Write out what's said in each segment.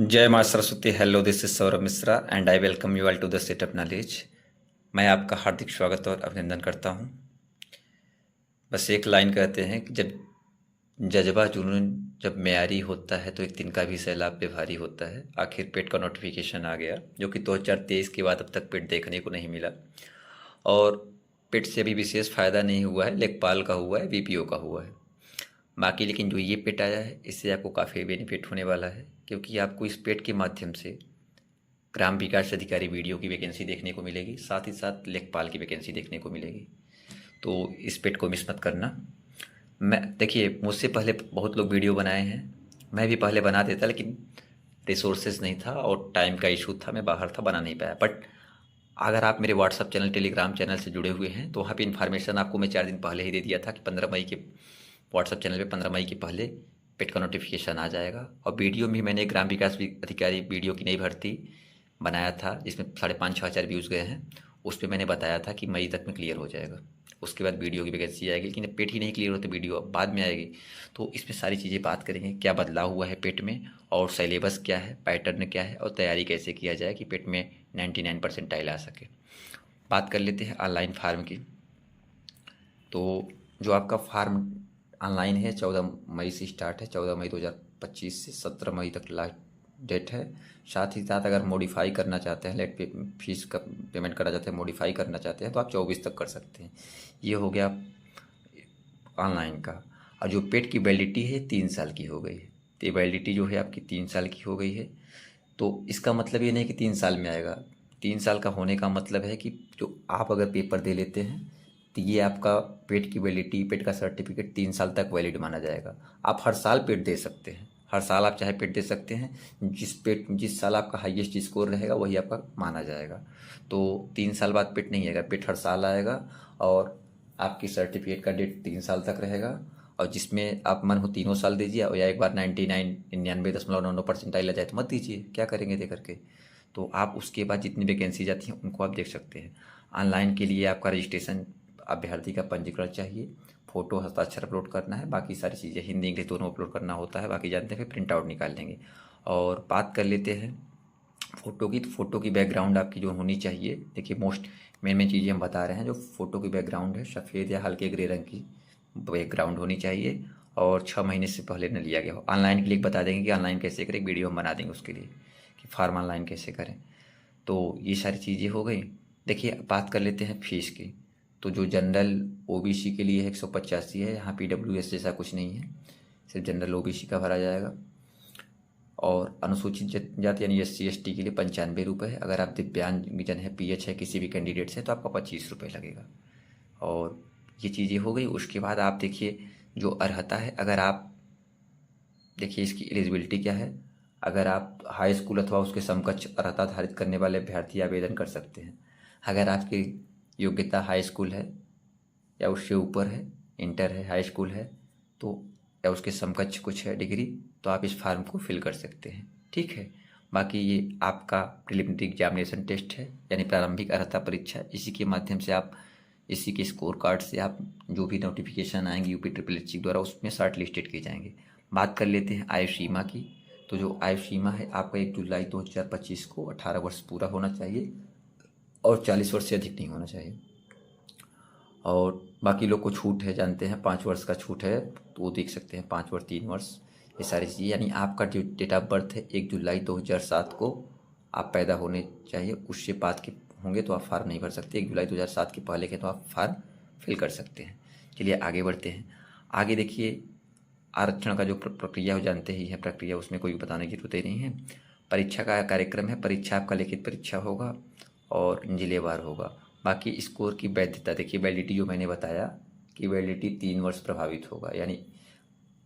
जय माँ Saraswati. Hello, this is Saurabh Mishra and I welcome you all to the setup knowledge. मैं आपका हार्दिक स्वागत और अभिनंदन करता हूँ। बस एक लाइन कहते हैं कि जब जज्बा जुनून जब मेयारी होता है तो एक तिनका भी सैलाब पे भारी होता है। आखिर पेट का नोटिफिकेशन आ गया, जो कि 2023 के बाद अब तक पेट देखने को नहीं मिला। और पेट से अभी विशेष फ़ायदा नहीं हुआ है, लेखपाल का हुआ है, बीपीओ का हुआ है। बाकी लेकिन जो ये पेट आया है, इससे आपको काफ़ी बेनिफिट होने वाला है, क्योंकि आपको इस पेट के माध्यम से ग्राम विकास अधिकारी वीडियो की वैकेंसी देखने को मिलेगी, साथ ही साथ लेखपाल की वैकेंसी देखने को मिलेगी। तो इस पेट को मिस मत करना। मैं देखिए, मुझसे पहले बहुत लोग वीडियो बनाए हैं, मैं भी पहले बना देता, लेकिन रिसोर्सेज नहीं था और टाइम का इशू था, मैं बाहर था, बना नहीं पाया। बट अगर आप मेरे व्हाट्सअप चैनल, टेलीग्राम चैनल से जुड़े हुए हैं, तो वहाँ पे इन्फॉर्मेशन आपको मैं 4 दिन पहले ही दे दिया था कि 15 मई के व्हाट्सअप चैनल पे 15 मई के पहले पेट का नोटिफिकेशन आ जाएगा। और वीडियो भी मैंने ग्राम विकास अधिकारी वीडियो की नई भर्ती बनाया था, जिसमें 5,500-6,000 व्यूज़ गए हैं। उस पर मैंने बताया था कि मई तक में क्लियर हो जाएगा, उसके बाद वीडियो की वैकेंसी आएगी। लेकिन पेट ही नहीं क्लियर होता, वीडियो अब बाद में आएगी। तो इसमें सारी चीज़ें बात करेंगे, क्या बदलाव हुआ है पेट में, और सिलेबस क्या है, पैटर्न क्या है, और तैयारी कैसे किया जाए कि पेट में 99 परसेंटाइल आ सके। बात कर लेते हैं ऑनलाइन फार्म की। तो जो आपका फार्म ऑनलाइन है, 14 मई से स्टार्ट है, 14 मई 2025 से 17 मई तक लास्ट डेट है। साथ ही साथ अगर मॉडिफाई करना चाहते हैं, लेट पे फीस का पेमेंट करना चाहते हैं, मॉडिफाई करना चाहते हैं, तो आप 24 तक कर सकते हैं। ये हो गया ऑनलाइन का। और जो पेड की वैलिडिटी है 3 साल की हो गई है। तो वैलिडिटी जो है आपकी 3 साल की हो गई है। तो इसका मतलब ये नहीं कि 3 साल में आएगा। 3 साल का होने का मतलब है कि जो आप अगर पेपर दे लेते हैं, तो ये आपका पेड की वैलिडिटी, पेड का सर्टिफिकेट 3 साल तक वैलिड माना जाएगा। आप हर साल पेड दे सकते हैं, हर साल आप चाहे पेड दे सकते हैं। जिस साल आपका हाईएस्ट स्कोर रहेगा वही आपका माना जाएगा। तो 3 साल बाद पेड नहीं आएगा, पेड हर साल आएगा। और आपकी सर्टिफिकेट का डेट 3 साल तक रहेगा। और जिसमें आप मन हो तीनों साल दीजिए, और या एक बार 99.99% आ जाए तो मत दीजिए, क्या करेंगे दे करके। तो आप उसके बाद जितनी वैकेंसी जाती हैं उनको आप देख सकते हैं। ऑनलाइन के लिए आपका रजिस्ट्रेशन, अभ्यर्थी का पंजीकरण चाहिए, फ़ोटो हस्ताक्षर अपलोड करना है, बाकी सारी चीज़ें हिंदी इंग्लिश दोनों अपलोड करना होता है, बाकी जानते हैं, फिर प्रिंट आउट निकाल लेंगे। और बात कर लेते हैं फ़ोटो की। तो फ़ोटो की बैकग्राउंड आपकी जो होनी चाहिए, देखिए मोस्ट मेन मेन चीज़ें हम बता रहे हैं। जो फ़ोटो की बैकग्राउंड है, सफ़ेद या हल्के ग्रे रंग की बैकग्राउंड होनी चाहिए, और 6 महीने से पहले न लिया गया हो। ऑनलाइन के लिए बता देंगे कि ऑनलाइन कैसे करें, वीडियो हम बना देंगे उसके लिए कि फार्म ऑनलाइन कैसे करें। तो ये सारी चीज़ें हो गई। देखिए, अब बात कर लेते हैं फीस की। तो जो जनरल ओबीसी के लिए 185 है, यहाँ पीडब्ल्यूएस जैसा कुछ नहीं है, सिर्फ जनरल ओबीसी का भरा जाएगा। और अनुसूचित जाति यानी SC ST के लिए 95 रुपये है। अगर आप दिव्यांगजन है, PH है, किसी भी कैंडिडेट से, तो आपका 25 रुपये लगेगा। और ये चीज़ें हो गई। उसके बाद आप देखिए जो अर्हता है, अगर आप देखिए इसकी एलिजिबिलिटी क्या है। अगर आप हाई स्कूल अथवा उसके समकक्ष अर्हता धारित करने वाले अभ्यर्थी आवेदन कर सकते हैं। अगर आपकी योग्यता हाई स्कूल है या उससे ऊपर है, इंटर है, हाई स्कूल है, तो या उसके समकक्ष कुछ है डिग्री, तो आप इस फार्म को फिल कर सकते हैं। ठीक है। बाकी ये आपका प्रिलिमिनरी एग्जामिनेशन टेस्ट है, यानी प्रारंभिक अर्हता परीक्षा। इसी के माध्यम से आप, इसी के स्कोर कार्ड से आप जो भी नोटिफिकेशन आएंगे UP SSSC द्वारा, उसमें शॉर्ट लिस्टेड किए जाएंगे। बात कर लेते हैं आयु सीमा की। तो जो आयु सीमा है आपका 1 जुलाई 2025 को 18 वर्ष पूरा होना चाहिए, और 40 वर्ष से अधिक नहीं होना चाहिए। और बाकी लोग को छूट है, जानते हैं, 5 वर्ष का छूट है, तो वो देख सकते हैं, 5 वर्ष, 3 वर्ष, ये सारी चीज़ें। यानी आपका जो डेट ऑफ बर्थ है 1 जुलाई 2007 को आप पैदा होने चाहिए, उससे बाद के होंगे तो आप फार्म नहीं भर सकते। 1 जुलाई 2007 के पहले के तो आप फार्म फिल कर सकते हैं। चलिए आगे बढ़ते हैं। आगे देखिए, आरक्षण का जो प्रक्रिया हो, जानते ही है प्रक्रिया, उसमें कोई बताने की जरूरत ही नहीं है। परीक्षा का कार्यक्रम है, परीक्षा आपका लिखित परीक्षा होगा और जिलेवार होगा। बाकी स्कोर की वैधता देखिए, वैलिडिटी जो मैंने बताया कि वैलिडिटी 3 वर्ष प्रभावित होगा। यानी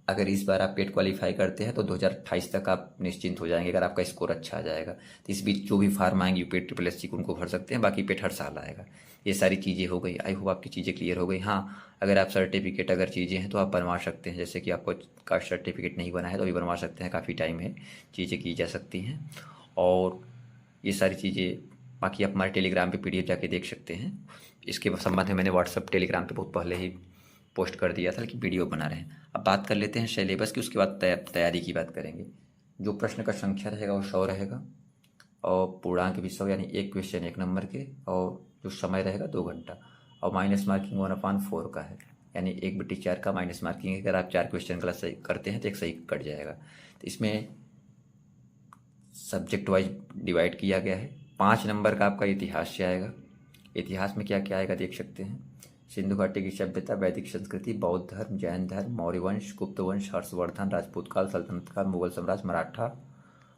अगर इस बार आप पेट क्वालिफाई करते हैं तो 2028 तक आप निश्चिंत हो जाएंगे, अगर आपका स्कोर अच्छा आ जाएगा। तो इस बीच जो भी फार्म आएंगे UP SSSC को, उनको भर सकते हैं। बाकी पेट हर साल आएगा। ये सारी चीज़ें हो गई। आई होप आपकी चीज़ें क्लियर हो गई। हाँ, अगर आप सर्टिफिकेट, अगर चीज़ें हैं तो आप बनवा सकते हैं। जैसे कि आपको कास्ट सर्टिफिकेट नहीं बना है तो अभी बनवा सकते हैं, काफ़ी टाइम है, चीज़ें की जा सकती हैं। और ये सारी चीज़ें बाकी आप हमारे टेलीग्राम पे PDF जाके देख सकते हैं। इसके संबंध में मैंने व्हाट्सअप टेलीग्राम पे बहुत पहले ही पोस्ट कर दिया था कि वीडियो बना रहे हैं। अब बात कर लेते हैं सिलेबस की, उसके बाद तैयारी की बात करेंगे। जो प्रश्न का संख्या रहेगा वो 100 रहेगा और पूर्णांक भी 100, यानी एक क्वेश्चन 1 नंबर के, और जो समय रहेगा 2 घंटा। और माइनस मार्किंग 1/4 का है, यानी 1/4 का माइनस मार्किंग है। अगर आप 4 क्वेश्चन गलत सही करते हैं तो एक सही कट जाएगा। तो इसमें सब्जेक्ट वाइज डिवाइड किया गया है। 5 नंबर का आपका इतिहास से आएगा। इतिहास में क्या क्या आएगा देख सकते हैं। सिंधु घाटी की सभ्यता, वैदिक संस्कृति, बौद्ध धर्म, जैन धर्म, मौर्य वंश, गुप्त वंश, हर्षवर्धन, राजपूत काल, सल्तनत काल, मुगल साम्राज्य, मराठा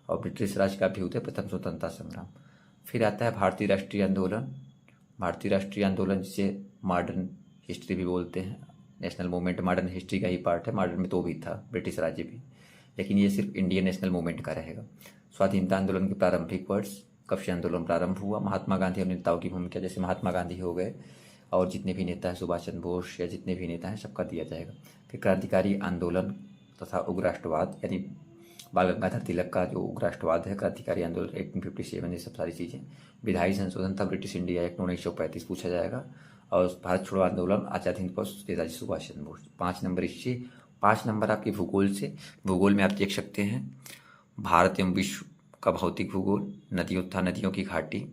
और ब्रिटिश राज का अभ्युदय, प्रथम स्वतंत्रता संग्राम। फिर आता है भारतीय राष्ट्रीय आंदोलन। भारतीय राष्ट्रीय आंदोलन जिसे मॉडर्न हिस्ट्री भी बोलते हैं। नेशनल मूवमेंट मॉडर्न हिस्ट्री का ही पार्ट है, मॉडर्न में तो भी था, ब्रिटिश राज्य भी, लेकिन ये सिर्फ इंडियन नेशनल मूवमेंट का रहेगा। स्वाधीनता आंदोलन के प्रारंभिक वर्ष, कब से आंदोलन प्रारंभ हुआ, महात्मा गांधी और नेताओं की भूमिका, जैसे महात्मा गांधी हो गए और जितने भी नेता हैं, सुभाष चंद्र बोस या जितने भी नेता हैं, सबका दिया जाएगा। फिर क्रांतिकारी आंदोलन तथा उग्र राष्ट्रवाद, यानी बाल गंगाधर तिलक का जो उग्र राष्ट्रवाद है, क्रांतिकारी आंदोलन 1857, ये सब सारी चीज़ें। विधायी संशोधन था, ब्रिटिश इंडिया एक्ट 1935 पूछा जाएगा। और भारत छोड़ो आंदोलन, आज़ाद हिंद फौज, नेताजी सुभाष चंद्र बोस। 5 नंबर इससे। 5 नंबर आपके भूगोल से। भूगोल में आप देख सकते हैं भारत एवं विश्व का भौतिक भूगोल, नदियों तथा नदियों की घाटी,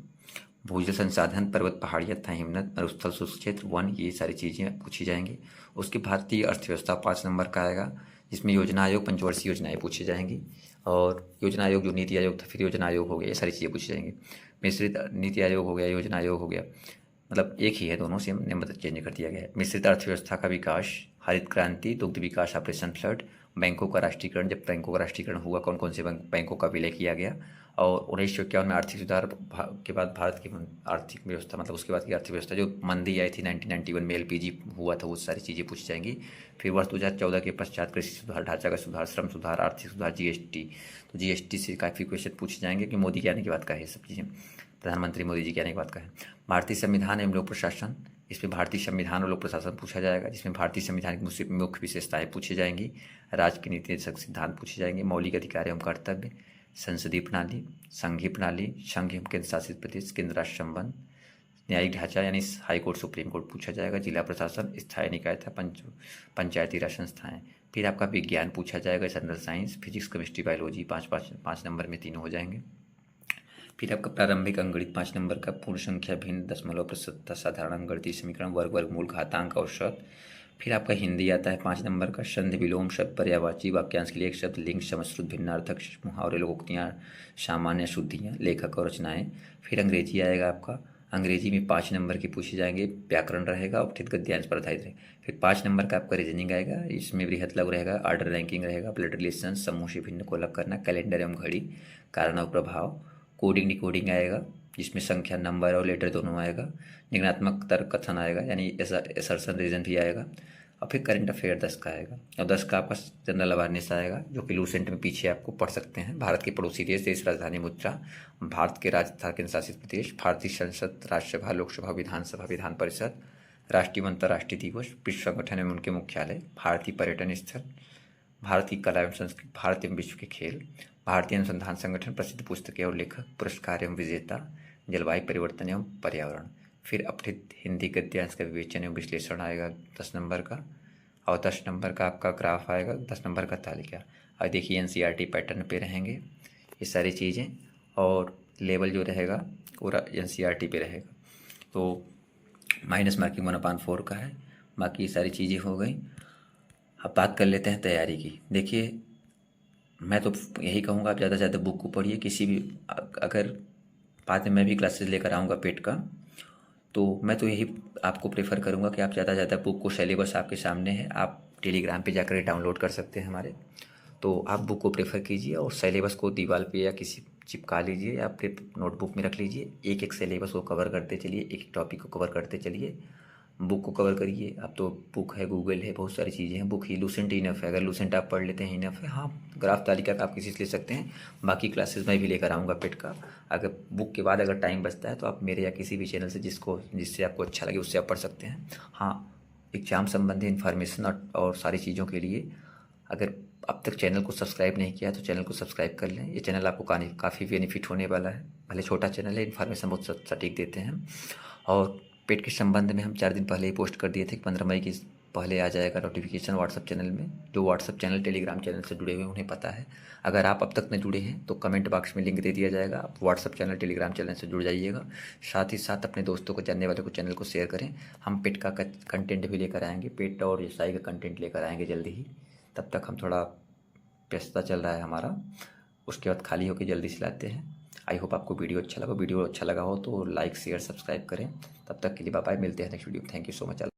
भूजल संसाधन, पर्वत पहाड़ियाँ तथा हिमनद, मरुस्थल, शुष्क क्षेत्र, वन, ये सारी चीज़ें पूछी जाएंगी। उसकी भारतीय अर्थव्यवस्था 5 नंबर का आएगा, जिसमें योजना आयोग, पंचवर्षीय योजनाएं पूछी जाएंगी। और योजना आयोग जो नीति आयोग था, फिर योजना आयोग हो गया, ये सारी चीज़ें पूछी जाएंगी। मिश्रित नीति आयोग हो गया, योजना आयोग हो गया, मतलब एक ही है, दोनों से हमने मतलब चेंज कर दिया गया है। मिश्रित अर्थव्यवस्था का विकास, हरित क्रांति, दुग्ध विकास, ऑपरेशन फ्लड, बैंकों का राष्ट्रीयकरण, जब बैंकों का राष्ट्रीयकरण हुआ, कौन कौन से बैंकों का विलय किया गया। और 1951 में आर्थिक सुधार के बाद भारत की आर्थिक व्यवस्था, मतलब उसके बाद की आर्थिक व्यवस्था, जो मंदी आई थी 1991 में, एलपीजी हुआ था, वो सारी चीज़ें पूछी जाएंगी। फिर वर्ष 2014 के पश्चात कृषि सुधार, ढांचागत सुधार, श्रम सुधार, आर्थिक सुधार, जीएसटी। तो जीएसटी से काफ़ी क्वेश्चन पूछे जाएंगे कि मोदी के आने के बाद का है सब चीज़ें, प्रधानमंत्री मोदी जी के आने के बाद का है। भारतीय संविधान एवं लोक प्रशासन, इसमें भारतीय संविधान और लोक प्रशासन पूछा जाएगा, जिसमें भारतीय संविधान की मुख्य विशेषताएं पूछी जाएंगी। राज्य के नीतिनिर्देशक सिद्धांत पूछे जाएंगे। मौलिक अधिकार एवं कर्तव्य, संसदीय प्रणाली, संघीय प्रणाली, संघ एवं केंद्र शासित प्रदेश, केंद्र राष्ट्र संबंध, न्यायिक ढांचा यानी हाई कोर्ट, सुप्रीम कोर्ट पूछा जाएगा। जिला प्रशासन, स्थायी निकाय था, पंचायती राज संस्थाएं। फिर आपका विज्ञान पूछा जाएगा, general science, physics, chemistry, biology, 5 number में तीनों हो जाएंगे। फिर आपका प्रारंभिक अंकगणित 5 नंबर का, पूर्ण संख्या, भिन्न, दशमलव, प्रतिशतता, साधारण अंकगणितीय समीकरण, वर्ग, वर्गमूल, घातांक, औसत। फिर आपका हिंदी आता है 5 नंबर का, संधि, विलोम, शब्द, पर्यायवाची, वाक्यांश के लिए एक शब्द, लिंग, समश्रुत, भिन्नार्थक, मुहावरे, लोकोक्तियाँ, सामान्य शुद्धियाँ, लेखक और रचनाएँ। फिर अंग्रेजी आएगा आपका, अंग्रेजी में 5 नंबर की पूछी जाएंगे, व्याकरण रहेगा, उपठित गद्यांश पर आधारित रहेगा। फिर 5 नंबर का आपका रीजनिंग आएगा, इसमें बृहत लघु रहेगा, ऑर्डर रैंकिंग रहेगा, ब्लड रिलेशन, समूह से भिन्न को अलग करना, कैलेंडर एवं घड़ी, कारण और प्रभाव, कोडिंग डिकोडिंग आएगा, जिसमें संख्या, नंबर और लेटर दोनों आएगा। निगनात्मक तर्क कथन आएगा, यानी असर्शन रीजन भी आएगा। और फिर करंट अफेयर 10 का आएगा। और 10 का आपका जनरल अवेयरनेस आएगा, जो कि लूसेंट में पीछे आपको पढ़ सकते हैं। भारत के पड़ोसी देश, देश राजधानी, मुद्रा, भारत के राज्य तथा केंद्र शासित प्रदेश, भारतीय संसद, राज्यसभा, लोकसभा, विधानसभा, विधान परिषद, राष्ट्रीय व अंतर्राष्ट्रीय दिवस, विश्व संगठन एवं उनके मुख्यालय, भारतीय पर्यटन स्थल, भारत की कला एवं संस्कृति, भारत एवं विश्व के खेल, भारतीय अनुसंधान संगठन, प्रसिद्ध पुस्तकें और लेखक, पुरस्कार एवं विजेता, जलवायु परिवर्तन एवं पर्यावरण। फिर अपठित हिंदी गद्यांश का विवेचन एवं विश्लेषण आएगा 10 नंबर का। और 10 नंबर का आपका ग्राफ आएगा, 10 नंबर का तालिका। और देखिए एनसीईआरटी पैटर्न पे रहेंगे ये सारी चीज़ें, और लेवल जो रहेगा पूरा एनसीईआरटी पे रहेगा। तो माइनस मार्किंग 1/4 का है। बाकी ये सारी चीज़ें हो गई। अब बात कर लेते हैं तैयारी की। देखिए, मैं तो यही कहूँगा आप ज़्यादा से ज़्यादा बुक को पढ़िए। किसी भी अगर बाद में मैं भी क्लासेस लेकर आऊँगा पेट का, तो मैं तो यही आपको प्रेफर करूँगा कि आप ज़्यादा से ज़्यादा बुक को, सिलेबस आपके सामने है, आप टेलीग्राम पे जाकर डाउनलोड कर सकते हैं हमारे, तो आप बुक को प्रेफर कीजिए और सिलेबस को दीवार पे या किसी चिपका लीजिए या फिर नोटबुक में रख लीजिए। एक एक सिलेबस को कवर करते चलिए, एक एक टॉपिक को कवर करते चलिए, बुक को कवर करिए। अब तो बुक है, गूगल है, बहुत सारी चीज़ें हैं, बुक ही लूसेंट इनफ है। अगर लूसेंट आप पढ़ लेते हैं इनफ है। हाँ, ग्राफ तालिका का आप किसी से ले सकते हैं। बाकी क्लासेस मैं भी लेकर आऊँगा पेट का। अगर बुक के बाद अगर टाइम बचता है तो आप मेरे या किसी भी चैनल से जिससे आपको अच्छा लगे उससे आप पढ़ सकते हैं। हाँ, एग्जाम संबंधी इन्फॉर्मेशन और सारी चीज़ों के लिए अगर अब तक चैनल को सब्सक्राइब नहीं किया तो चैनल को सब्सक्राइब कर लें। ये चैनल आपको काफ़ी बेनिफिट होने वाला है। भले छोटा चैनल है, इन्फॉर्मेशन बहुत सटीक देते हैं। और पेट के संबंध में हम 4 दिन पहले ही पोस्ट कर दिए थे कि 15 मई की पहले आ जाएगा नोटिफिकेशन व्हाट्सअप चैनल में। जो व्हाट्सअप चैनल टेलीग्राम चैनल से जुड़े हुए हैं उन्हें पता है। अगर आप अब तक न जुड़े हैं तो कमेंट बॉक्स में लिंक दे दिया जाएगा, आप व्हाट्सअप चैनल टेलीग्राम चैनल से जुड़ जाइएगा। साथ ही साथ अपने दोस्तों को, जानने वाले को चैनल को शेयर करें। हम पेट का कंटेंट भी लेकर आएंगे, पेट और ईसाई का कंटेंट लेकर आएंगे जल्दी ही। तब तक हम थोड़ा व्यस्तता चल रहा है हमारा, उसके बाद खाली होकर जल्दी से लाते हैं। आई होप आपको वीडियो अच्छा लगा। वीडियो अच्छा लगा हो तो लाइक शेयर सब्सक्राइब करें। तब तक के लिए बाय बाय, मिलते हैं next video. Thank you so much.